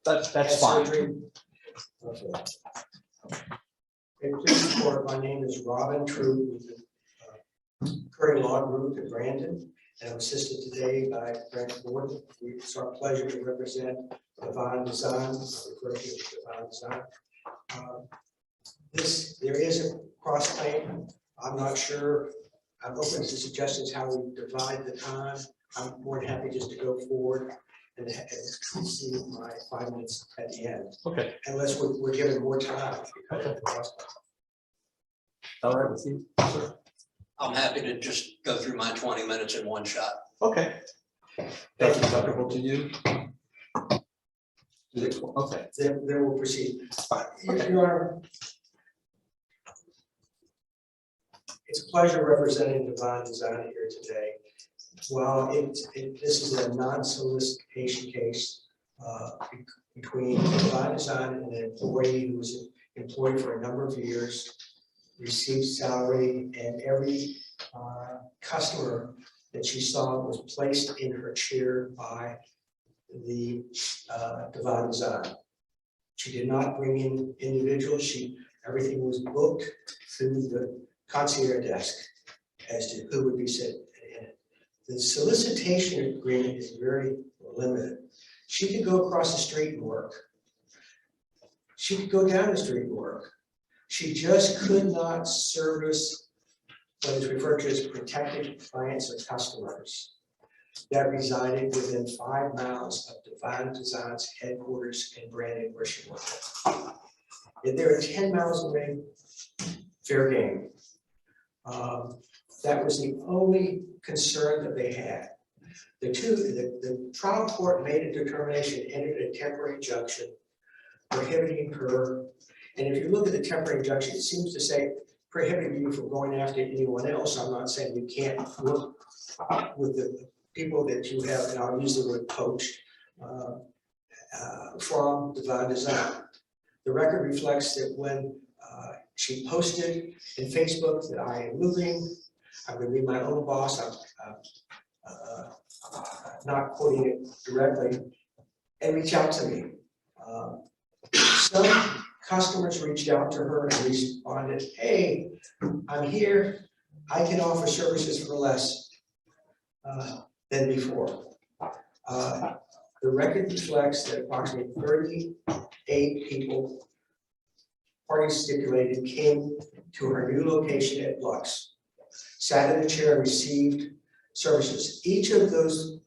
That's fine. surgery. Okay. Okay, please report. My name is Robin True with the Curry Law Group in Brandon, and I'm assisted today by Brent Gordon. It's our pleasure to represent Divine Design. I refer to it as Divine Design. There is a cross claim. I'm not sure. I'm open to suggestions how we divide the time. I'm more than happy just to go forward and see my 5 minutes at the end, Okay. unless we're given more time. Okay. All right with you, sir? I'm happy to just go through my 20 minutes in one shot. Okay. That's acceptable to you? Okay. Then we'll proceed. Fine. Okay. Your Honor, it's a pleasure representing Divine Design here today. While this is a non-solicitation case between Divine Design and an employee who was employed for a number of years, received salary, and every customer that she saw was placed in her chair by the Divine Design. She did not bring in individuals. Everything was booked through the concierge desk as to who would be sitting in it. The solicitation agreement is very limited. She could go across the street and work. She could go down the street and work. She just could not service what is referred to as protected clients or customers that resided within 5 miles of Divine Design's headquarters in Brandon, where she worked. If they're 10 miles away, fair game. That was the only concern that they had. The trial court made a determination, entered a temporary injunction prohibiting her. And if you look at the temporary injunction, it seems to say prohibiting you from going after anyone else. I'm not saying you can't work with the people that you have, and I'll use the word poached, from Divine Design. The record reflects that when she posted in Facebook that I am moving, I'm going to be my own boss. I'm not quoting it directly, and reach out to me. Some customers reached out to her and responded, "Hey, I'm here. I can offer services for less than before." The record reflects that approximately 38 people, parties stipulated, came to her new location at Lux, sat in a chair and received services. Each of those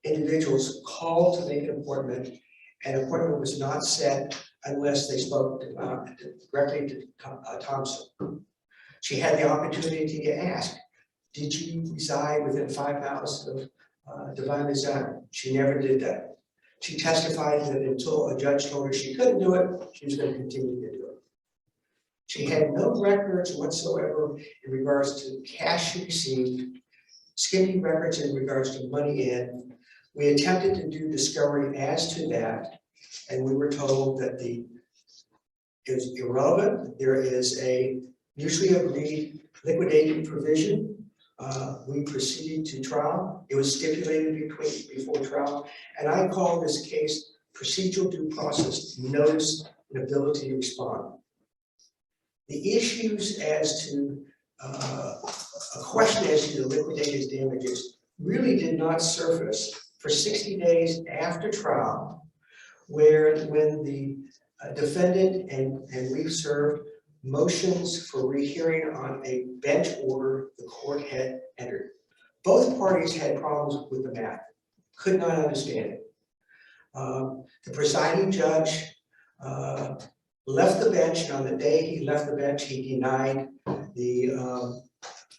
individuals called to make an appointment. An appointment was not set unless they spoke directly to Thompson. She had the opportunity to ask, "Did you reside within 5 miles of Divine Design?" She never did that. She testified that until a judge told her she couldn't do it, she was going to continue to do it. She had no records whatsoever in regards to cash she received, skipping records in regards to money in. We attempted to do discovery as to that, and we were told that it was irrelevant. There is a mutually agreed liquidating provision. We proceeded to trial. It was stipulated before trial, and I call this case procedural due process, notice and ability to respond. The issues as to a question as to the liquidated damages really did not surface for 60 days after trial, when the defendant and we served motions for rehearing on a bench order the court had entered. Both parties had problems with the math, could not understand it. The presiding judge left the bench, and on the day he left the bench, he denied the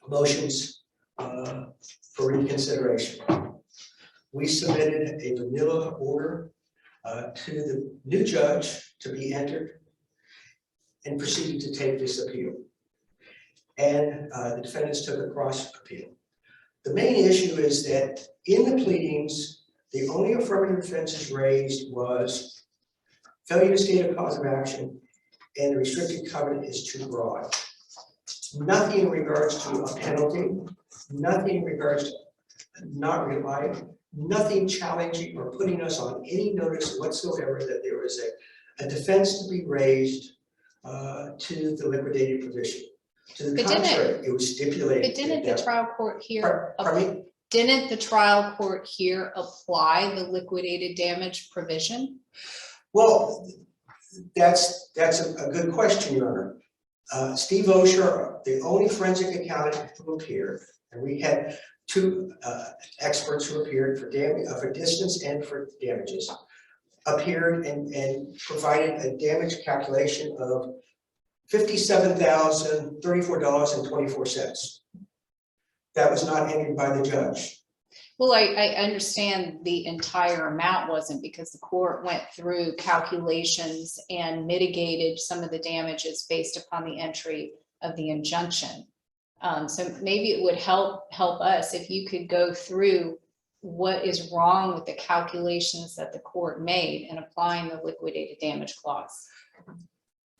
motions for reconsideration. We submitted a vanilla order to the new judge to be entered and proceeded to take this appeal. And the defendants took a cross appeal. The main issue is that in the pleadings, the only affirmative defenses raised was failure to state a cause of action, and the restricted covenant is too broad. Nothing in regards to a penalty, nothing in regards to not relying. nothing challenging or putting us on any notice whatsoever that there was a defense to be raised to the liquidated provision. To the But didn't it- contrary, it was stipulated. But didn't the that- trial court here, Pardon me? didn't the trial court here apply the liquidated damage provision? Well, that's a good question, Your Honor. Steve Osher, the only forensic accountant who appeared, and we had two experts who appeared for damage, for distance and for damages, appeared and provided a damage calculation of $57,034.24. That was not entered by the judge. Well, I understand the entire amount wasn't, because the court went through calculations and mitigated some of the damages based upon the entry of the injunction. So maybe it would help us if you could go through what is wrong with the calculations that the court made in applying the liquidated damage clause.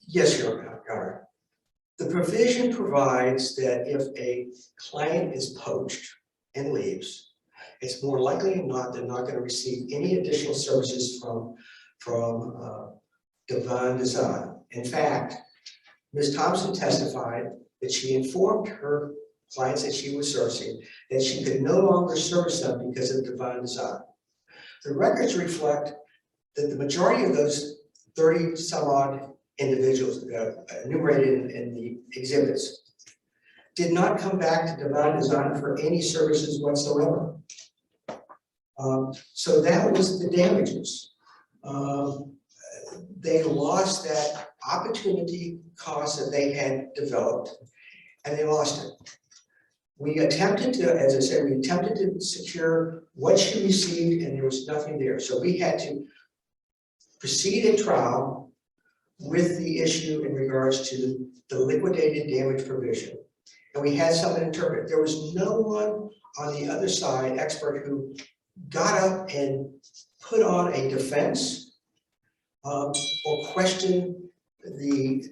Yes, Your Honor. The provision provides that if a client is poached and leaves, it's more likely than not they're not going to receive any additional services from Divine Design. In fact, Ms. Thompson testified that she informed her clients that she was servicing that she could no longer service them because of Divine Design. The records reflect that the majority of those 30 some odd individuals enumerated in the exhibits did not come back to Divine Design for any services whatsoever. So that was the damages. They lost that opportunity cost that they had developed, and they lost it. We attempted to, as I said, we attempted to secure what she received, and there was nothing there. So we had to proceed at trial with the issue in regards to the liquidated damage provision. And we had someone interpret. There was no one on the other side, expert, who got up and put on a defense or questioned the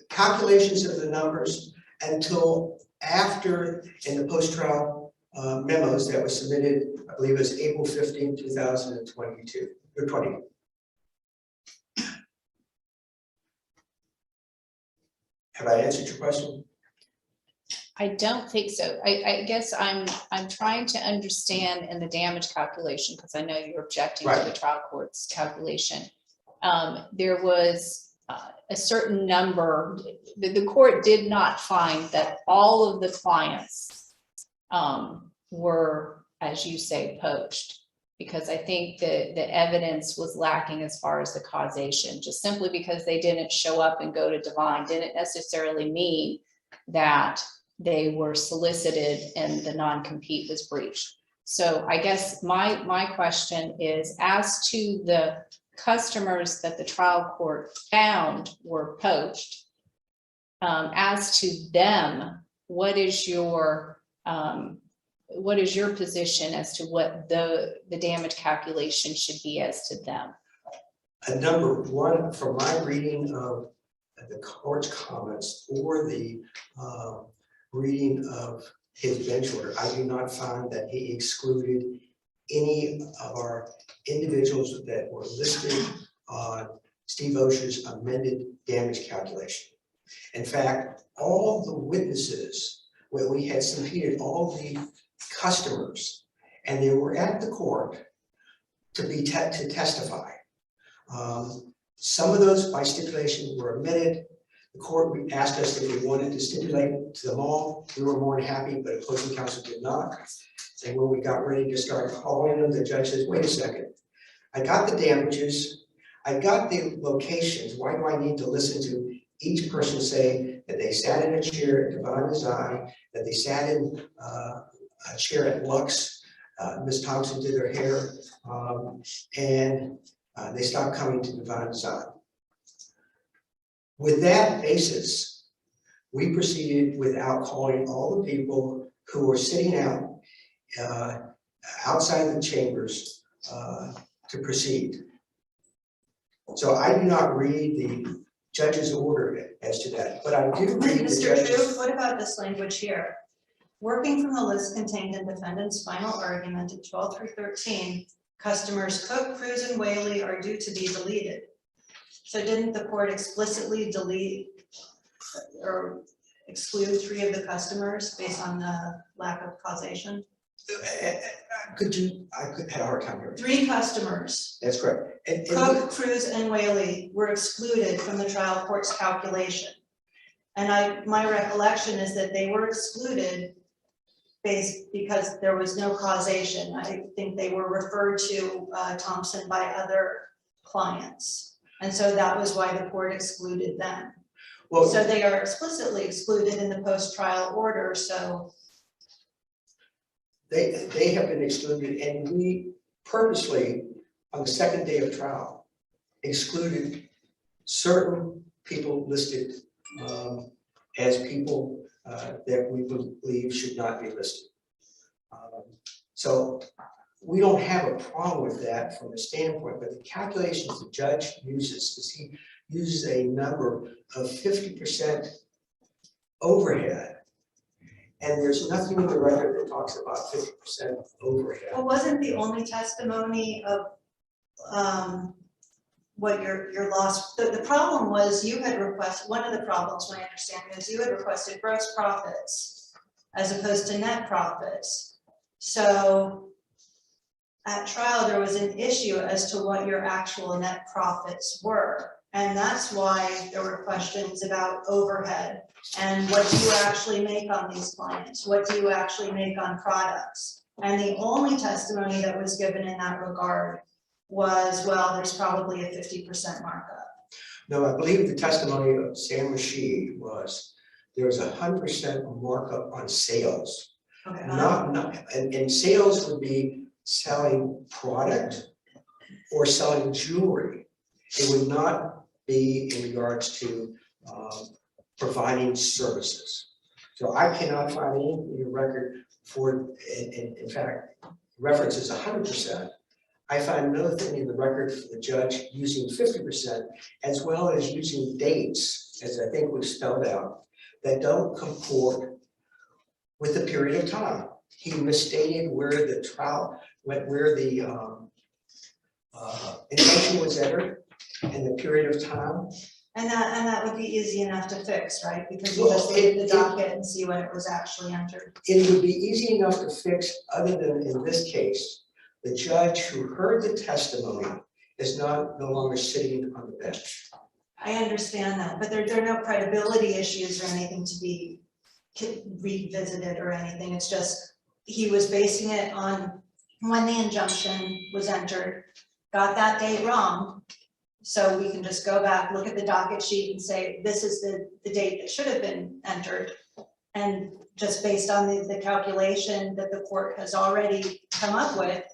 calculations of the numbers until after, in the post-trial memos that was submitted, I believe it was April 15, 2022, or 20. Have I answered your question? I don't think so. I guess I'm trying to understand in the damage calculation, because I know you're objecting to the trial court's calculation. There was a certain number, the court did not find that all of the clients were, as you say, poached, because I think the evidence was lacking as far as the causation. Just simply because they didn't show up and go to Divine didn't necessarily mean that they were solicited and the non-compete was breached. So I guess my question is, as to the customers that the trial court found were poached, as to them, what is your position as to what the damage calculation should be as to them? Number one, from my reading of the court's comments or the reading of his bench order, I do not find that he excluded any of our individuals that were listed on Steve Osher's amended damage calculation. In fact, all the witnesses, when we had subpoenaed all the customers, and they were at the court to testify. Some of those by stipulation were omitted. The court asked us if we wanted to stipulate to them all. We were more than happy, but opposing counsel did not. And when we got ready to start calling them, the judge says, wait a second. I got the damages. I got the locations. Why do I need to listen to each person say that they sat in a chair at Divine Design, that they sat in a chair at Lux, Ms. Thompson did her hair, and they stopped coming to Divine Design. With that basis, we proceeded without calling all the people who were sitting out outside the chambers to proceed. So I do not read the judge's order as to that, but I do read the Mr. judge's. Drew, what about this language here? Working from the list contained in defendant's final argument at 12 through 13, customers Cook, Cruz, and Whaley are due to be deleted. So didn't the court explicitly delete or exclude 3 of the customers based on the lack of causation? I could have a hard time hearing. 3 customers, That's correct. And Cook, Cruz, and Whaley, were excluded from the trial court's calculation. And my recollection is that they were excluded because there was no causation. I think they were referred to Thompson by other clients. And so that was why the court excluded them. well, So they are explicitly excluded in the post-trial order, so. they have been excluded, and we purposely, on the second day of trial, excluded certain people listed as people that we believe should not be listed. So we don't have a problem with that from a standpoint, but the calculations the judge uses is he uses a number of 50% overhead. And there's nothing in the record that talks about 50% overhead. Well, wasn't the only testimony of what your loss, the problem was you had requested, one of the problems, my understanding is you had requested gross profits as opposed to net profits. So at trial, there was an issue as to what your actual net profits were. And that's why there were questions about overhead and what do you actually make on these clients? What do you actually make on products? And the only testimony that was given in that regard was, well, there's probably a 50% markup. No, I believe the testimony of Sam Rashid was there was 100% markup on sales. Okay. And sales would be selling product or selling jewelry. It would not be in regards to providing services. So I cannot find anything in your record for, in fact, references 100%. I find another thing in the record for the judge using 50%, as well as using dates, as I think was spelled out, that don't comport with the period of time. He misstated where the trial, where the intention was entered and the period of time. And that would be easy enough to fix, right? Because you Well, just look at the docket and see when it was actually entered. It would be easy enough to fix, other than in this case, the judge who heard the testimony is no longer sitting on the bench. I understand that, but there are no credibility issues or anything to be revisited or anything. It's just, he was basing it on when the injunction was entered, got that date wrong. So we can just go back, look at the docket sheet and say, this is the date that should have been entered. And just based on the calculation that the court has already come up with,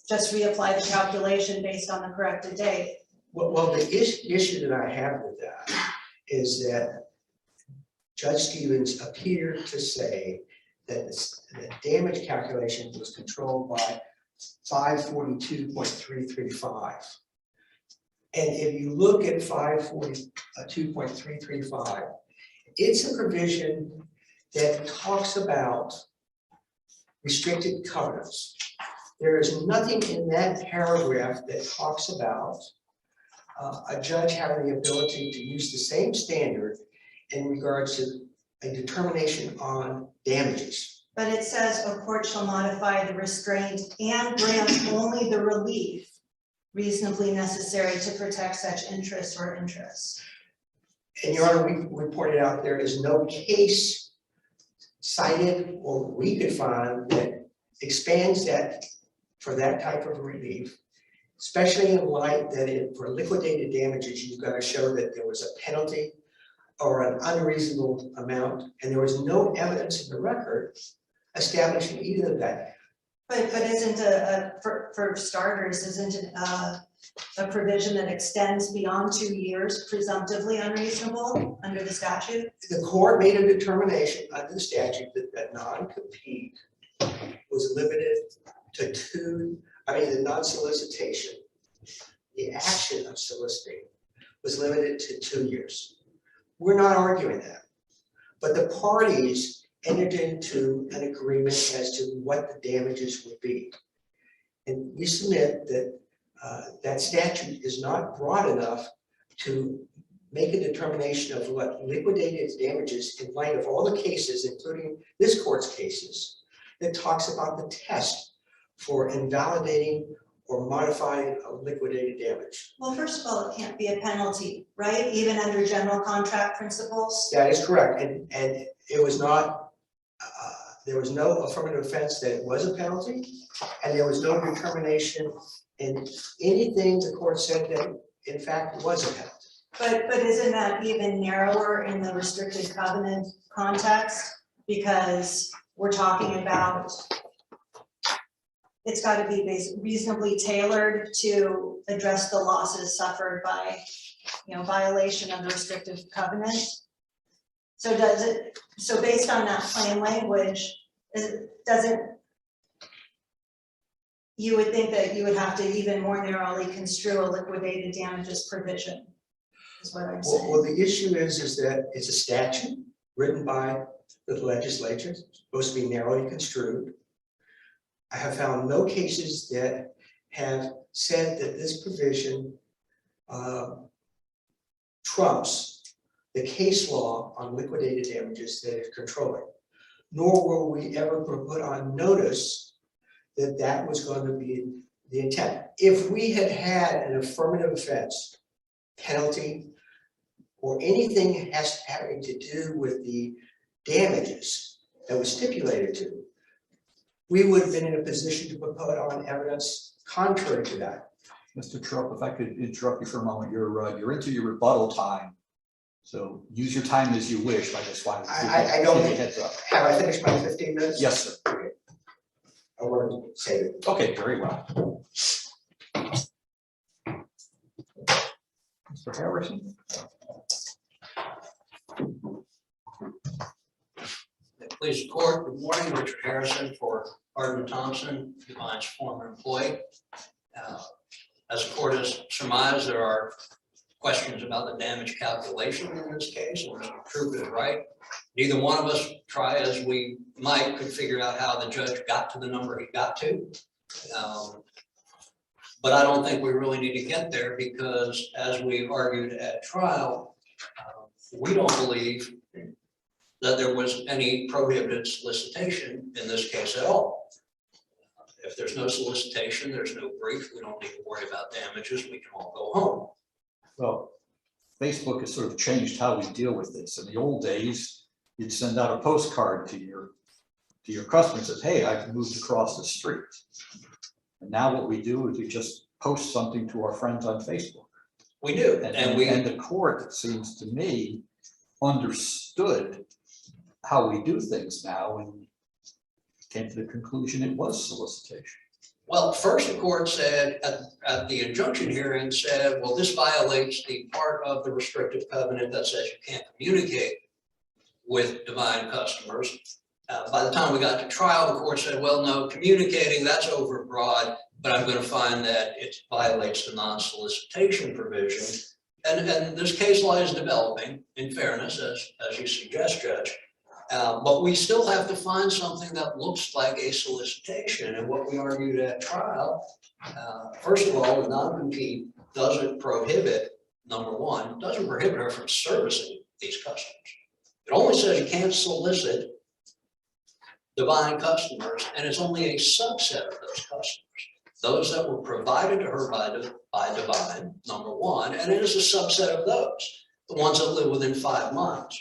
just reapply the calculation based on the corrected date. Well, the issue that I have with that is that Judge Stevens appeared to say that the damage calculation was controlled by 542.335. And if you look at 542.335, it's a provision that talks about restricted covenants. There is nothing in that paragraph that talks about a judge having the ability to use the same standard in regards to a determination on damages. But it says a court shall modify the restraint and grant only the relief reasonably necessary to protect such interests or interests. And Your Honor, we pointed out there is no case cited or we could find that expands that for that type of relief, especially in light that for liquidated damages, you've got to show that there was a penalty or an unreasonable amount, and there was no evidence in the record establishing either of that. But isn't for starters, isn't it a provision that extends beyond 2 years presumptively unreasonable under the statute? The court made a determination under the statute that non-compete was limited to the non-solicitation, the action of soliciting was limited to 2 years. We're not arguing that. But the parties entered into an agreement as to what the damages would be. And we submit that that statute is not broad enough to make a determination of what liquidated damages in light of all the cases, including this court's cases, that talks about the test for invalidating or modifying a liquidated damage. Well, first of all, it can't be a penalty, right? Even under general contract principles? That is correct, and it was not, there was no affirmative defense that it was a penalty, and there was no determination in anything the court said that in fact was a penalty. But isn't that even narrower in the restricted covenant context? Because we're talking about, it's got to be reasonably tailored to address the losses suffered by, violation of the restrictive covenant. So so based on that plain language, you would think that you would have to even more narrowly construe a liquidated damages provision, is what I'm saying. Well, the issue is that it's a statute written by the legislature, it's supposed to be narrowly construed. I have found no cases that have said that this provision trumps the case law on liquidated damages that is controlling. Nor were we ever put on notice that that was going to be the intent. If we had had an affirmative offense, penalty, or anything having to do with the damages that was stipulated to, we would have been in a position to put on evidence contrary to that. Mr. Trump, if I could interrupt you for a moment, you're into your rebuttal time. So use your time as you wish. I just wanted to I don't- give you a heads up. Have I finished my 15 minutes? Yes, sir. Okay. I wanted to say it. Okay, very well. Mr. Harrison? Please, court, good morning, Richard Harrison for Hardin Thompson, Divine's former employee. As the court has surmised, there are questions about the damage calculation in this case, and Mr. Troop is right. Neither one of us, try as we might, could figure out how the judge got to the number he got to. But I don't think we really need to get there because, as we argued at trial, we don't believe that there was any prohibited solicitation in this case at all. If there's no solicitation, there's no brief, we don't need to worry about damages, we can all go home. Well, Facebook has sort of changed how we deal with this. In the old days, you'd send out a postcard to your customer that says, hey, I've moved across the street. And now what we do is we just post something to our friends on Facebook. We do, and we. And the court, it seems to me, understood how we do things now and came to the conclusion it was solicitation. Well, first the court said at the injunction hearing said, well, this violates the part of the restrictive covenant that says you can't communicate with Divine customers. By the time we got to trial, the court said, well, no, communicating, that's overbroad, but I'm going to find that it violates the non-solicitation provision. And this case law is developing, in fairness, as you suggest, Judge. But we still have to find something that looks like a solicitation. And what we argued at trial, first of all, the non-compete doesn't prohibit, number one, doesn't prohibit her from servicing these customers. It only says you can't solicit Divine customers, and it's only a subset of those customers. Those that were provided to her by Divine, number one, and it is a subset of those, the ones that live within 5 miles.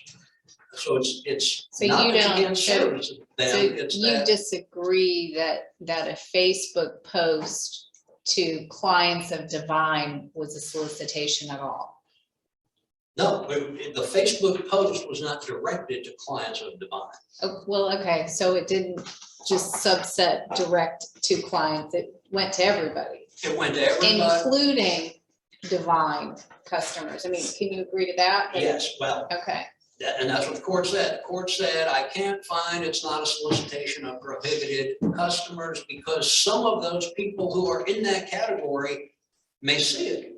So it's So not you that don't- you can't service them, So it's you that. disagree that a Facebook post to clients of Divine was a solicitation at all? No, the Facebook post was not directed to clients of Divine. Oh, well, okay, so it didn't just subset direct to clients, it went to everybody, It went to everybody. including Divine customers. I mean, can you agree to that? Yes, well, Okay, and that's what the court said. The court said, I can't find it's not a solicitation of prohibited customers because some of those people who are in that category may see it.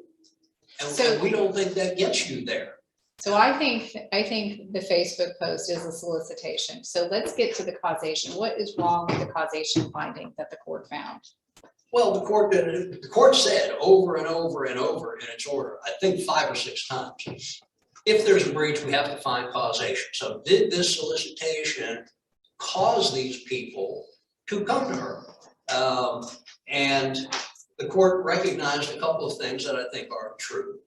And So- we don't think that gets you there. So I think the Facebook post is a solicitation. So let's get to the causation. What is wrong with the causation finding that the court found? Well, the court said over and over and over in its order, I think 5 or 6 times, if there's a breach, we have to find causation. So did this solicitation cause these people to come to her? And the court recognized a couple of things that I think are true.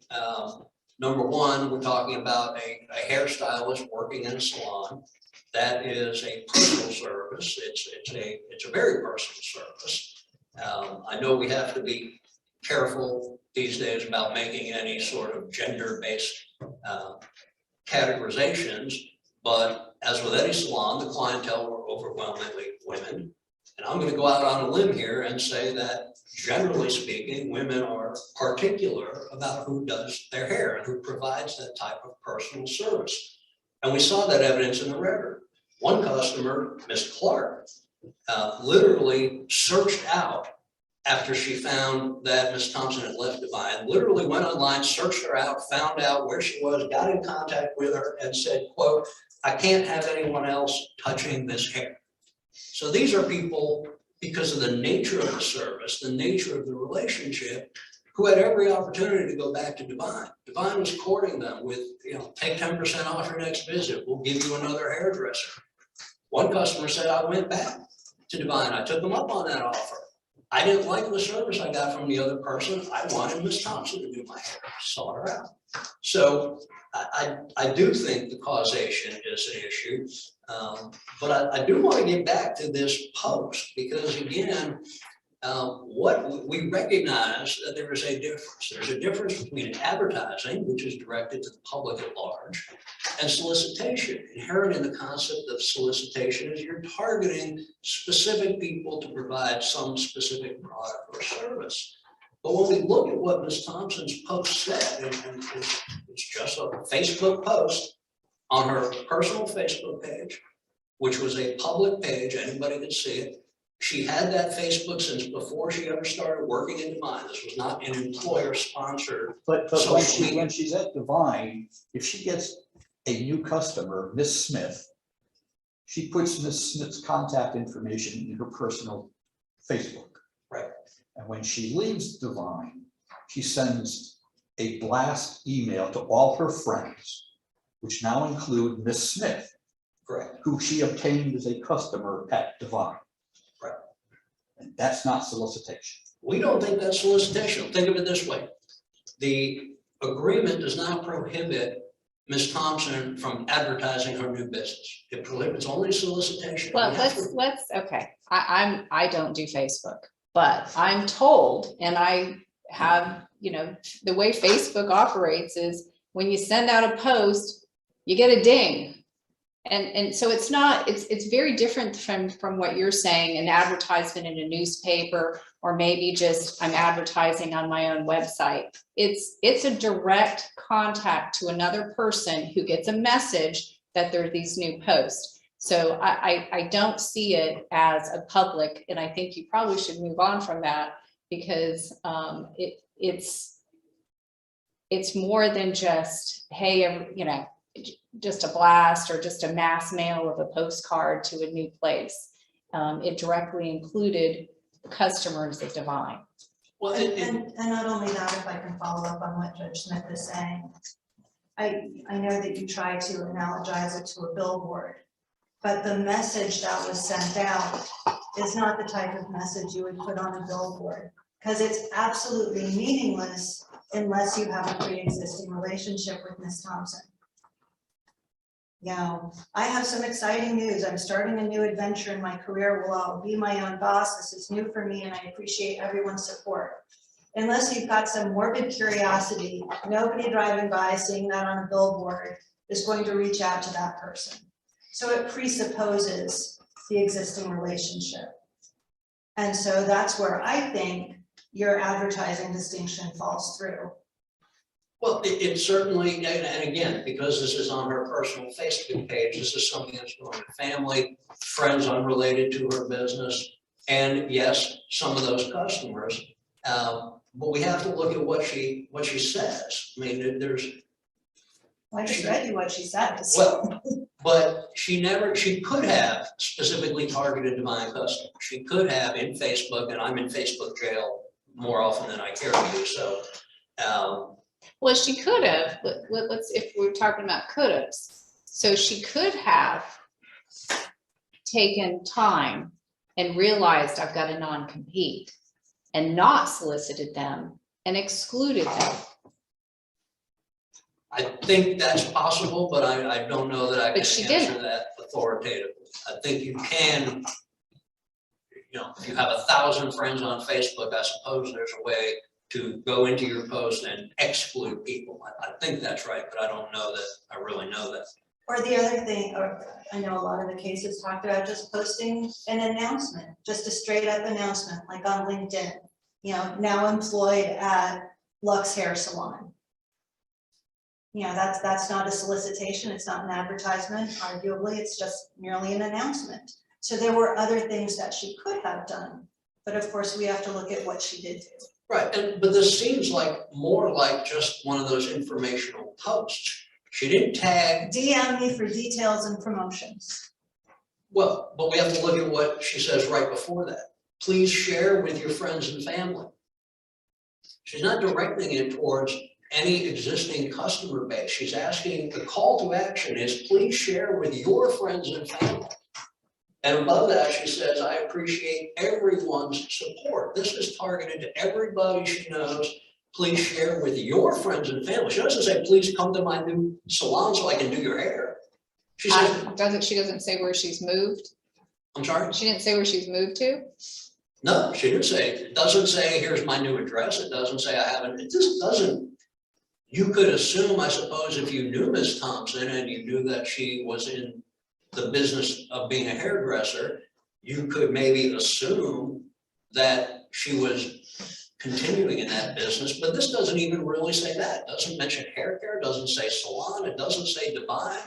Number one, we're talking about a hairstylist working in a salon. That is a personal service. It's a very personal service. I know we have to be careful these days about making any sort of gender-based categorizations, but as with any salon, the clientele were overwhelmingly women. And I'm going to go out on a limb here and say that generally speaking, women are particular about who does their hair and who provides that type of personal service. And we saw that evidence in the record. One customer, Ms. Clark, literally searched out after she found that Ms. Thompson had left Divine, literally went online, searched her out, found out where she was, got in contact with her and said, quote, I can't have anyone else touching this hair. So these are people, because of the nature of the service, the nature of the relationship, who had every opportunity to go back to Divine. Divine was courting them with, take 10% off your next visit. We'll give you another hairdresser. One customer said, I went back to Divine. I took them up on that offer. I didn't like the service I got from the other person. I wanted Ms. Thompson to do my hair. Saw her out. So I do think the causation is an issue. But I do want to get back to this post because, again, what we recognize that there is a difference. There's a difference between advertising, which is directed to the public at large, and solicitation. Inherent in the concept of solicitation is you're targeting specific people to provide some specific product or service. But when we look at what Ms. Thompson's post said, and it's just a Facebook post on her personal Facebook page, which was a public page, anybody could see it. She had that Facebook since before she ever started working in Divine. This was not an employer-sponsored. But social media. when she's at Divine, if she gets a new customer, Miss Smith, she puts Miss Smith's contact information in her personal Facebook. Right. And when she leaves Divine, she sends a blast email to all her friends, which now include Miss Smith, Correct. who she obtained as a customer at Divine. Right. And that's not solicitation. We don't think that's solicitation. Think of it this way. The agreement does not prohibit Ms. Thompson from advertising her new business. It prohibits only solicitation. Well, let's, okay, I don't do Facebook, but I'm told, and I have, the way Facebook operates is when you send out a post, you get a ding. And so it's not, it's very different from what you're saying, an advertisement in a newspaper, or maybe just I'm advertising on my own website. It's a direct contact to another person who gets a message that there are these new posts. So I don't see it as a public, and I think you probably should move on from that because it's more than just, hey, just a blast or just a mass mail of a postcard to a new place. It directly included customers of Divine. Well, And not only that, if I can follow up on what Judge Smith is saying, I know that you try to analogize it to a billboard, but the message that was sent out is not the type of message you would put on a billboard, because it's absolutely meaningless unless you have a pre-existing relationship with Ms. Thompson. I have some exciting news. I'm starting a new adventure in my career. Well, I'll be my own boss. This is new for me and I appreciate everyone's support. Unless you've got some morbid curiosity, nobody driving by seeing that on a billboard is going to reach out to that person. So it presupposes the existing relationship. And so that's where I think your advertising distinction falls through. Well, it certainly, and again, because this is on her personal Facebook page, this is something that's going to family, friends unrelated to her business, and yes, some of those customers. But we have to look at what she says. I mean, there's I just read you what she says. Well, but she could have specifically targeted Divine customers. She could have in Facebook, and I'm in Facebook jail more often than I care to do so. Well, she could have, let's, if we're talking about could haves, so she could have taken time and realized I've got a non-compete and not solicited them and excluded them. I think that's possible, but I don't know that I But she can answer didn't. that authoritatively. I think you can, if you have 1,000 friends on Facebook, I suppose there's a way to go into your post and exclude people. I think that's right, but I don't know that, I really know that. Or the other thing, or I know a lot of the cases talked about just posting an announcement, just a straight up announcement, like on LinkedIn. Now employed at Lux Hair Salon. That's not a solicitation, it's not an advertisement, arguably, it's just merely an announcement. So there were other things that she could have done, but of course, we have to look at what she did do. Right, but this seems like more like just one of those informational posts. She didn't tag, DM me for details and promotions. well, but we have to look at what she says right before that. Please share with your friends and family. She's not directing it towards any existing customer base. She's asking, the call to action is please share with your friends and family. And above that, she says, I appreciate everyone's support. This is targeted to everybody she knows. Please share with your friends and family. She doesn't say, please come to my new salon so I can do your hair. She says, She doesn't say where she's moved? I'm sorry? She didn't say where she's moved to? No, she didn't say, it doesn't say, here's my new address. It doesn't say I haven't, it just doesn't. You could assume, I suppose, if you knew Ms. Thompson and you knew that she was in the business of being a hairdresser, you could maybe assume that she was continuing in that business, but this doesn't even really say that. It doesn't mention hair care, it doesn't say salon, it doesn't say Divine.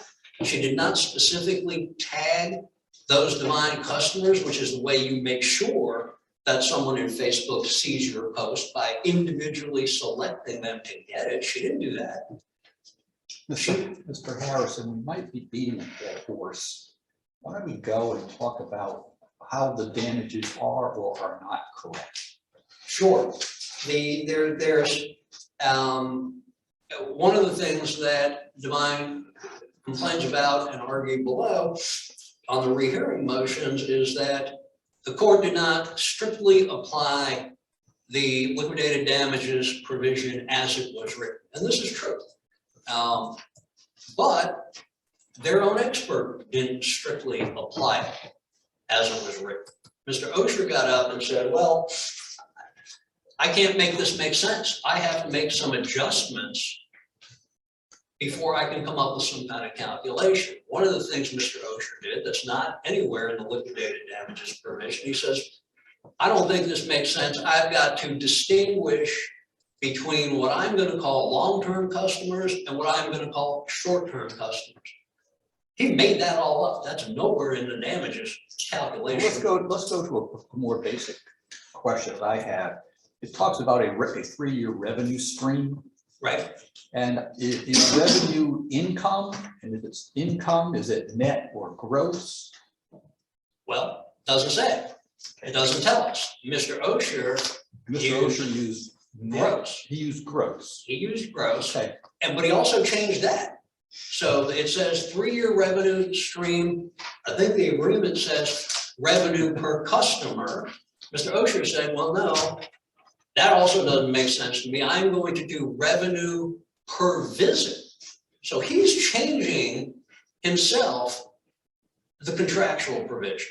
She did not specifically tag those Divine customers, which is the way you make sure that someone in Facebook sees your post by individually selecting them to get it. She didn't do that. Mr. Harrison, we might be beating a dead horse. Why don't we go and talk about how the damages are or are not correct? Sure. There's one of the things that Divine complains about and argued below on the rehearing motions is that the court did not strictly apply the liquidated damages provision as it was written. And this is true. But their own expert didn't strictly apply it as it was written. Mr. Osher got up and said, well, I can't make this make sense. I have to make some adjustments before I can come up with some kind of calculation. One of the things Mr. Osher did that's not anywhere in the liquidated damages provision, he says, I don't think this makes sense. I've got to distinguish between what I'm going to call long-term customers and what I'm going to call short-term customers. He made that all up. That's nowhere in the damages calculation. Let's go to a more basic question that I have. It talks about a 3-year revenue stream. Right. And is revenue income? And if it's income, is it net or gross? Well, doesn't say. It doesn't tell us. Mr. Osher Mr. Osher used net. gross. He used gross. He used gross. Okay. But he also changed that. So it says 3-year revenue stream. I think the agreement says revenue per customer. Mr. Osher said, well, no, that also doesn't make sense to me. I'm going to do revenue per visit. So he's changing himself the contractual provision.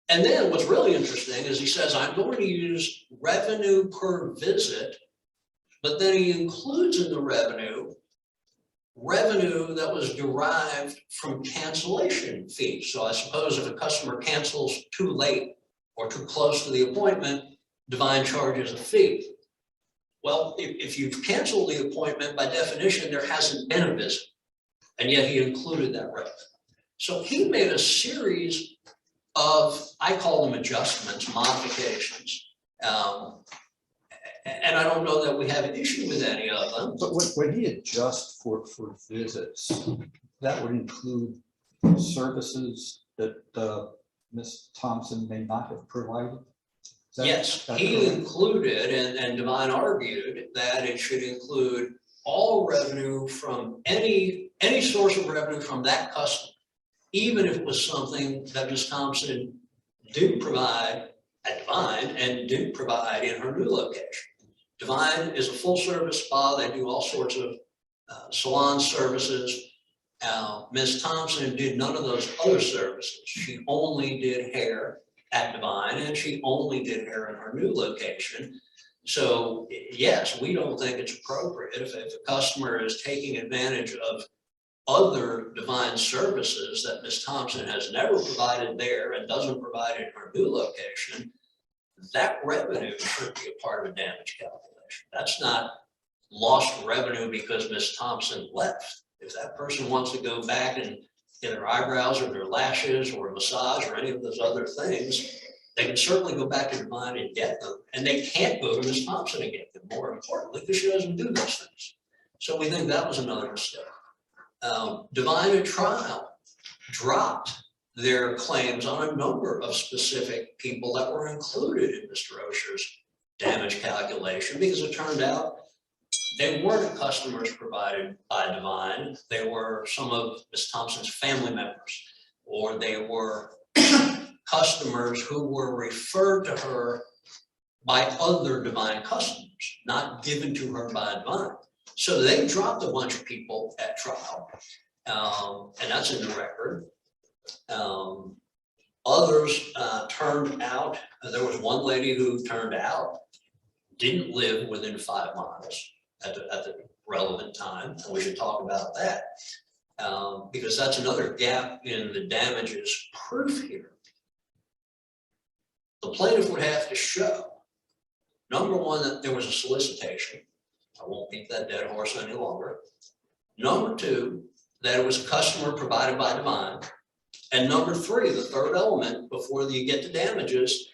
And then what's really interesting is he says, I'm going to use revenue per visit, but then he includes in the revenue that was derived from cancellation fees. So I suppose if a customer cancels too late or too close to the appointment, Divine charges a fee. Well, if you've canceled the appointment, by definition, there hasn't been a visit, and yet he included that revenue. So he made a series of, I call them adjustments, modifications. And I don't know that we have an issue with any of them. But when he adjusts for visits, that would include services that Ms. Thompson may not have provided? Is that- Yes, that he correct? included, and Divine argued that it should include all revenue from any source of revenue from that customer, even if it was something that Ms. Thompson didn't provide at Divine and didn't provide in her new location. Divine is a full-service spa. They do all sorts of salon services. Ms. Thompson did none of those other services. She only did hair at Divine, and she only did hair in her new location. So yes, we don't think it's appropriate if a customer is taking advantage of other Divine services that Ms. Thompson has never provided there and doesn't provide in her new location. That revenue should be a part of a damage calculation. That's not lost revenue because Ms. Thompson left. If that person wants to go back and get their eyebrows or their lashes or a massage or any of those other things, they can certainly go back to Divine and get them. And they can't go to Ms. Thompson and get them, more importantly, because she doesn't do those things. So we think that was another mistake. Divine at trial dropped their claims on a number of specific people that were included in Mr. Osher's damage calculation, because it turned out they weren't customers provided by Divine. They were some of Ms. Thompson's family members, or they were customers who were referred to her by other Divine customers, not given to her by Divine. So they dropped a bunch of people at trial, and that's in the record. Others turned out, there was one lady who turned out didn't live within 5 miles at the relevant time, and we should talk about that, because that's another gap in the damages proof here. The plaintiff would have to show, number one, that there was a solicitation. I won't beat that dead horse any longer. Number two, that it was a customer provided by Divine. And number three, the third element before you get to damages,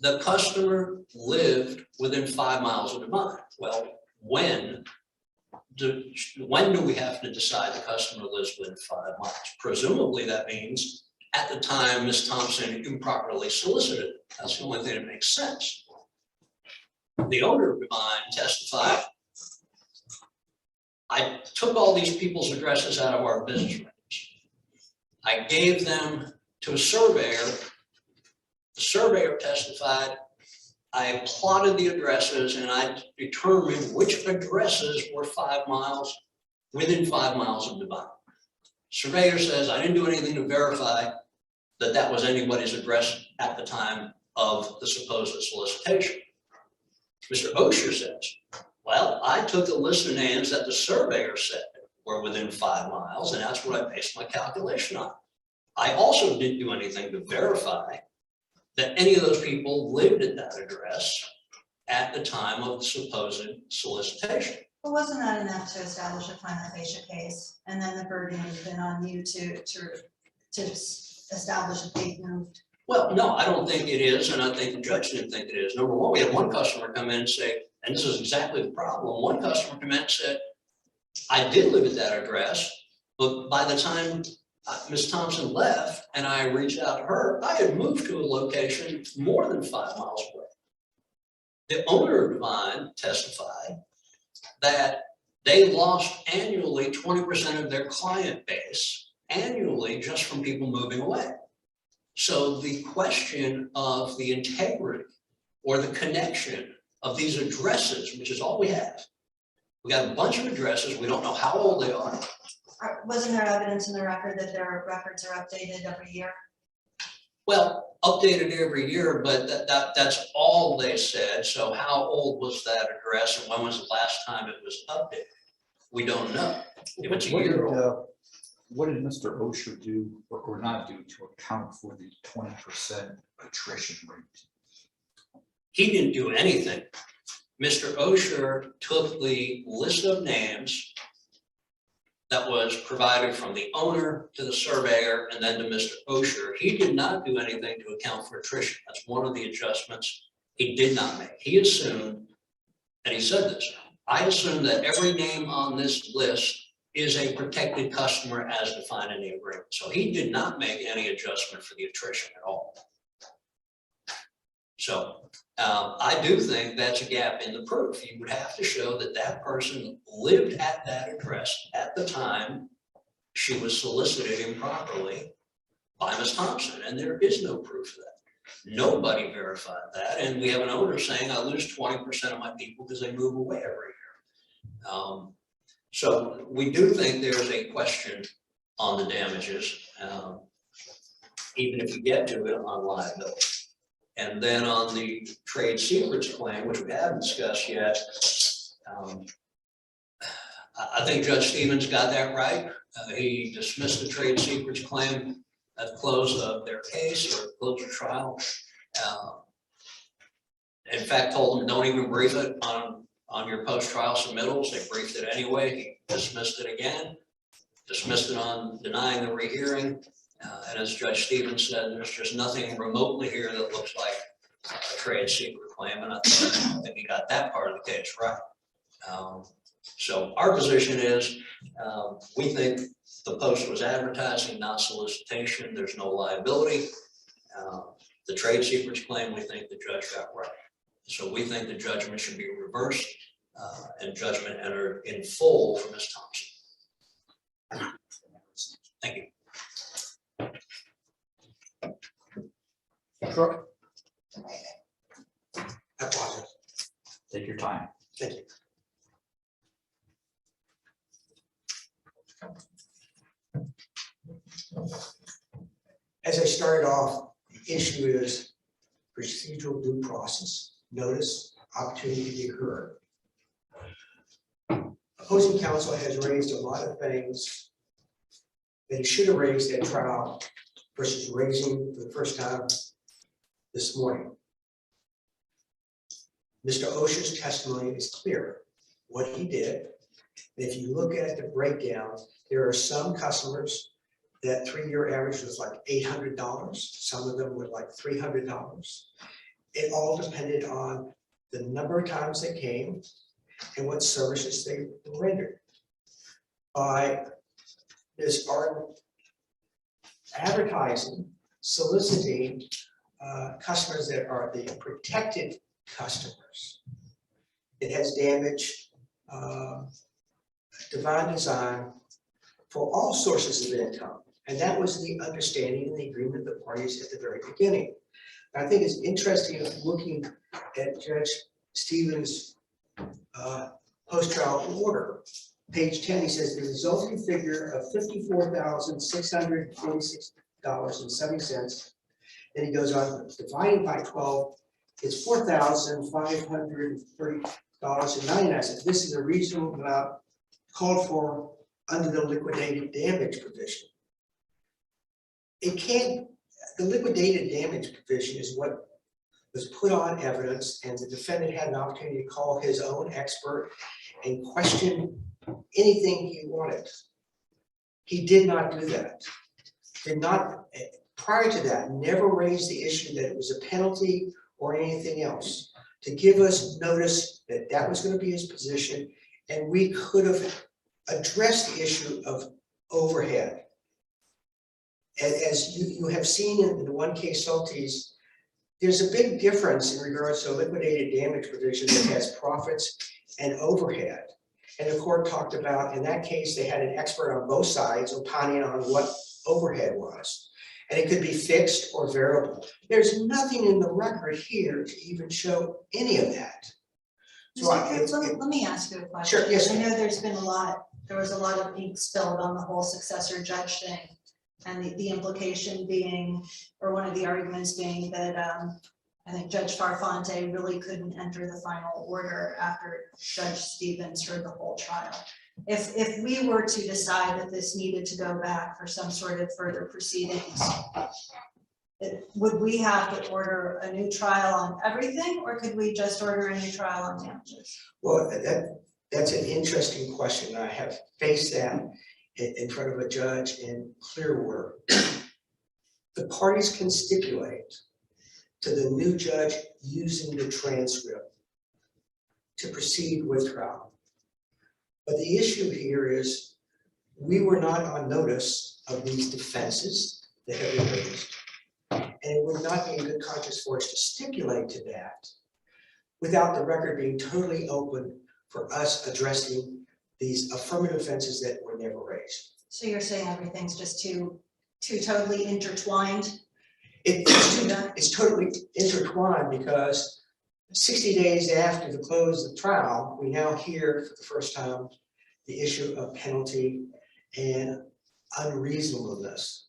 the customer lived within 5 miles of Divine. Well, when do we have to decide the customer lives within 5 miles? Presumably that means at the time Ms. Thompson improperly solicited. That's the only thing that makes sense. The owner of Divine testified, I took all these people's addresses out of our business records. I gave them to a surveyor. The surveyor testified, I plotted the addresses and I determined which addresses were 5 miles, within 5 miles of Divine. Surveyor says, I didn't do anything to verify that that was anybody's address at the time of the supposed solicitation. Mr. Osher says, well, I took a list of names that the surveyor said were within 5 miles, and that's what I based my calculation on. I also didn't do anything to verify that any of those people lived at that address at the time of the supposed solicitation. But wasn't that enough to establish a prima facie case? And then the burden has been on you to establish if they moved. Well, no, I don't think it is, and I think the judge didn't think it is. Number one, we had one customer come in and say, and this is exactly the problem, one customer come in and said, I did live at that address, but by the time Ms. Thompson left and I reached out to her, I had moved to a location more than 5 miles away. The owner of Divine testified that they lost annually 20% of their client base annually just from people moving away. So the question of the integrity or the connection of these addresses, which is all we have. We got a bunch of addresses. We don't know how old they are. Wasn't there evidence in the record that their records are updated every year? Well, updated every year, but that's all they said. So how old was that address and when was the last time it was updated? We don't know. If it's a year old. What did Mr. Osher do or not do to account for the 20% attrition rate? He didn't do anything. Mr. Osher took the list of names that was provided from the owner to the surveyor and then to Mr. Osher. He did not do anything to account for attrition. That's one of the adjustments he did not make. He assumed and he said this, I assume that every name on this list is a protected customer as defined in the agreement. So he did not make any adjustment for the attrition at all. So I do think that's a gap in the proof. You would have to show that that person lived at that address at the time she was solicited improperly by Ms. Thompson, and there is no proof of that. Nobody verified that, and we have an owner saying, I lose 20% of my people because they move away every year. So we do think there's a question on the damages, even if you get to it on liability. And then on the trade secrets claim, which we haven't discussed yet, I think Judge Stevens got that right. He dismissed the trade secrets claim at the close of their case or close of trial. In fact, told them don't even brief it on your post-trial submittals. They briefed it anyway. He dismissed it again, dismissed it on denying the rehearing. And as Judge Stevens said, there's just nothing remotely here that looks like a trade secret claim. And I think he got that part of the case right. So our position is we think the post was advertising, not solicitation. There's no liability. The trade secrets claim, we think the judge got right. So we think the judgment should be reversed and judgment entered in full for Ms. Thompson. Thank you. Sure. I apologize. Take your time. Thank you. As I started off, the issue is procedural due process, notice, opportunity to be heard. Opposing counsel has raised a lot of things that he should have raised at trial versus raising for the first time this morning. Mr. Osher's testimony is clear, what he did. And if you look at the breakdown, there are some customers that 3-year average was like $800. Some of them were like $300. It all depended on the number of times they came and what services they rendered. By this art advertising, soliciting customers that are the protected customers, it has damaged Divine Design for all sources of income. And that was the understanding and the agreement of the parties at the very beginning. I think it's interesting looking at Judge Stevens' post-trial order. Page 10, he says the resulting figure of $54,646.70. Then he goes on, dividing by 12, it's $4,530.99. This is a reasonable amount called for under the liquidated damage provision. It can't, the liquidated damage provision is what was put on evidence, and the defendant had an opportunity to call his own expert and question anything he wanted. He did not do that. Did not, prior to that, never raised the issue that it was a penalty or anything else. To give us notice that that was going to be his position, and we could have addressed the issue of overhead. As you have seen in the one case Salties, there's a big difference in regards to a liquidated damage provision that has profits and overhead. And the court talked about, in that case, they had an expert on both sides opining on what overhead was. And it could be fixed or variable. There's nothing in the record here to even show any of that. So Let me ask you a question. Sure, yes, I ma'am. know there was a lot of ink spilled on the whole successor judge thing. And the implication being, or one of the arguments being that I think Judge Farfante really couldn't enter the final order after Judge Stevens heard the whole trial. If we were to decide that this needed to go back for some sort of further proceedings, would we have to order a new trial on everything, or could we just order a new trial on damages? Well, that's an interesting question. I have faced that in front of a judge in Clearwater. The parties can stipulate to the new judge using the transcript to proceed with trial. But the issue here is, we were not on notice of these defenses that have been raised. And it would not be in good conscience for us to stipulate to that without the record being totally open for us addressing these affirmative defenses that were never raised. So you're saying everything's just too totally intertwined? It's totally intertwined because 60 days after the close of the trial, we now hear for the first time the issue of penalty and unreasonableness.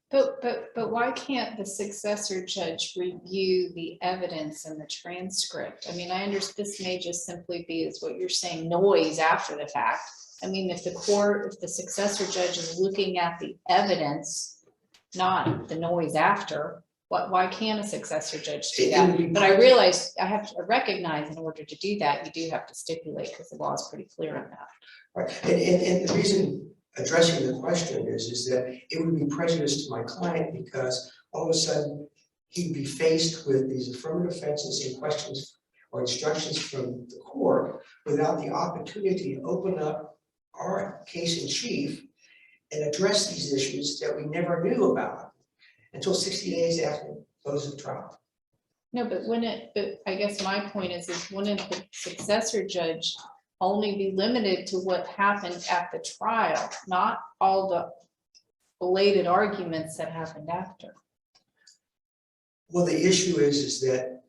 But why can't the successor judge review the evidence and the transcript? I mean, I understand this may just simply be, is what you're saying, noise after the fact. I mean, if the successor judge is looking at the evidence, not the noise after, why can't a successor judge do that? But I realize, I recognize in order to do that, you do have to stipulate, because the law is pretty clear on that. Right, and the reason addressing the question is that it would be prejudice to my client because all of a sudden he'd be faced with these affirmative defenses and questions or instructions from the court without the opportunity to open up our case in chief and address these issues that we never knew about until 60 days after the close of trial. No, but I guess my point is wouldn't the successor judge only be limited to what happened at the trial, not all the belated arguments that happened after? Well, the issue is that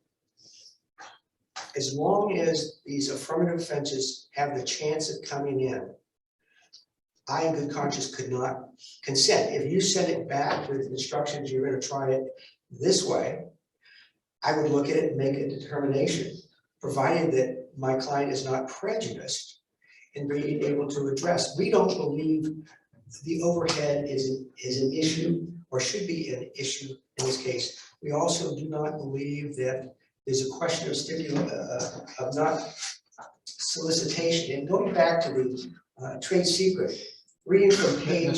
as long as these affirmative defenses have the chance of coming in, I in good conscience could not consent. If you send it back with instructions, you're going to try it this way, I would look at it and make a determination, provided that my client is not prejudiced in being able to address. We don't believe the overhead is an issue or should be an issue in this case. We also do not believe that there's a question of not solicitation. And going back to the trade secret, reading from page